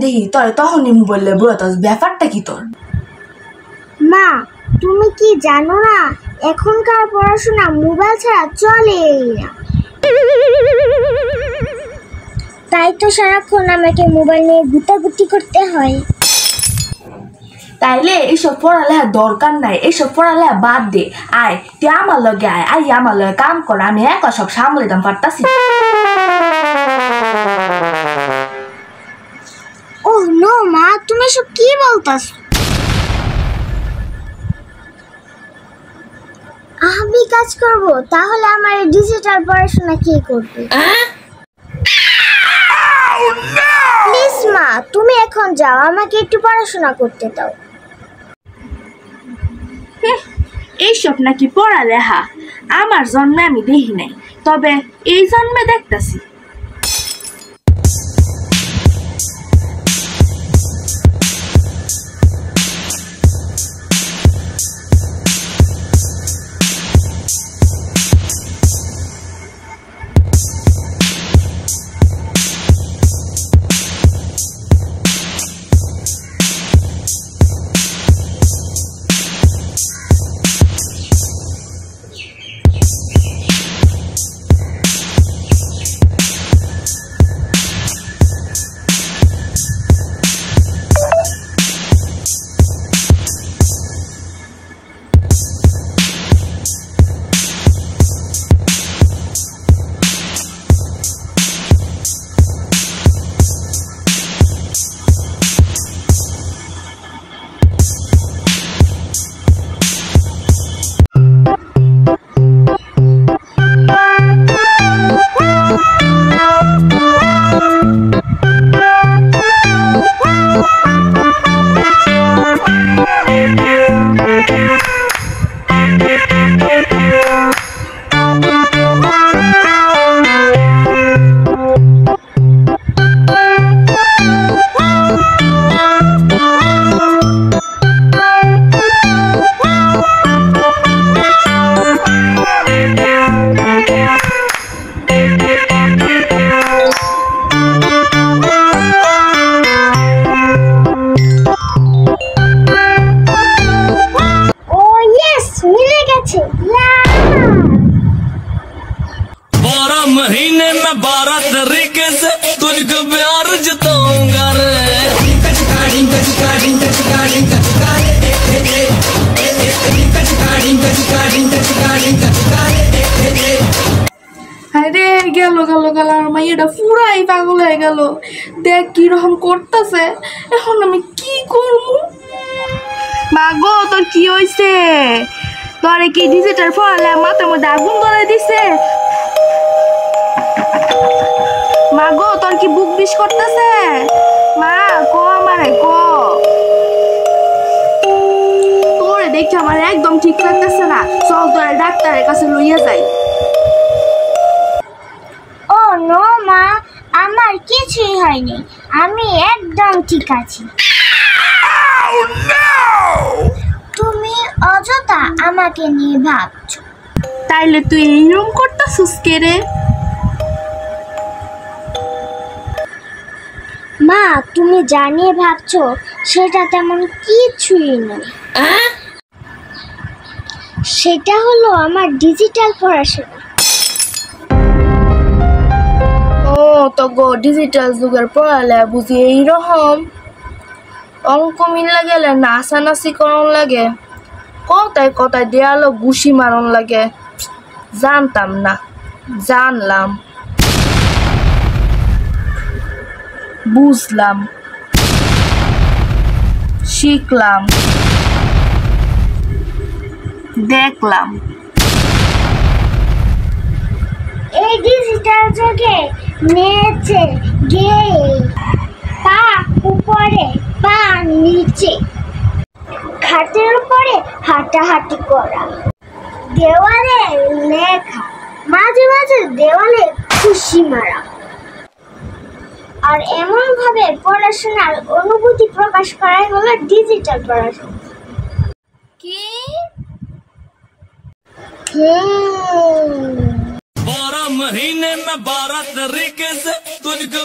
দেখি তোর তখনই মোবাইলে বলতাস ব্যাপারটা কি তোর? মা তুমি কি জানো না এখনকার পড়াশোনা মোবাইল ছাড়া চলেই না। তাই তো সারাক্ষণ আমাকে মোবাইল নিয়ে গুতাগুতি করতে হয়। তাইলে এইসব পড়ালেখা দরকার নাই, এইসব পড়ালেখা বাদ দে। আয় তুই আমার লগে আয় আমার লগে কাম কর, আমি একা সব সামলে দাম পারতাছি। ওহ নো মা, তুমি সব কি বলতাছ? আমি কাজ করব, তাহলে আমার ডিজিটাল পড়াশোনা কে করবে? প্লিজ মা, তুমি এখন যাও, আমাকে একটু পড়াশোনা করতে দাও। এইসব নাকি পড়ালেখা? আমার জন্মে আমি দেখি নাই, তবে এই জন্মে দেখতাছি। महीने में 12 तरीके से तुझको प्यार जताऊंगा रे। আরে গেল গেল গেল, আমার মাইয়াটা পুরাই পাগল হয়ে গেল। দেখ কিরকম করতেছে, এখন আমি কি করবো? মা গো, তোর কি হয়েছে? তোরে কি ডিজিটাল পড়ালে মাথার মধ্যে আগুন ধরে দিছে? মা গো, তোর কি বুক বিষ করতেছে? মা কো, আমারে কো। তোরে দেখে আমার একদম ঠিক লাগতেছে না, চল তোরে ডাক্তারের কাছে লইয়া যাই। ও নো মা, আমার কিছুই হয়নি, আমি একদম ঠিক আছি। তুমি অযথা আমাকে নিয়ে ভাবছো। তাইলে তুই এইরকম করতেছিস কে রে? মা, তুমি জানিয়ে ভাবছো সেটা তেমন কিছুই নয়। সেটা হলো আমার ডিজিটাল পড়াশোনা। ও তো গো, ডিজিটাল যুগের পড়ালে বুঝি এইরকম? অঙ্ক মিললে গেলে নাচানাচি করন লাগে, কথায় কথায় দেয়ালো ঘুষি মারন লাগে। জানতাম না, জানলাম, বুঝলাম, শিখলাম, দেখলাম। এই ডিজিটাল যুগে নেচে গেয়ে পা উপরে পা নিচে, খাটের উপরে হাঁটাহাঁটি করা, দেওয়ালে লেখা, মাঝে মাঝে দেওয়ালে খুশি মারা, আর এমন ভাবে পড়াশোনার অনুভূতি প্রকাশ করাই হলো ডিজিটাল পড়াশোনা। কি? 12 महीने में 12 तरीके से तुझको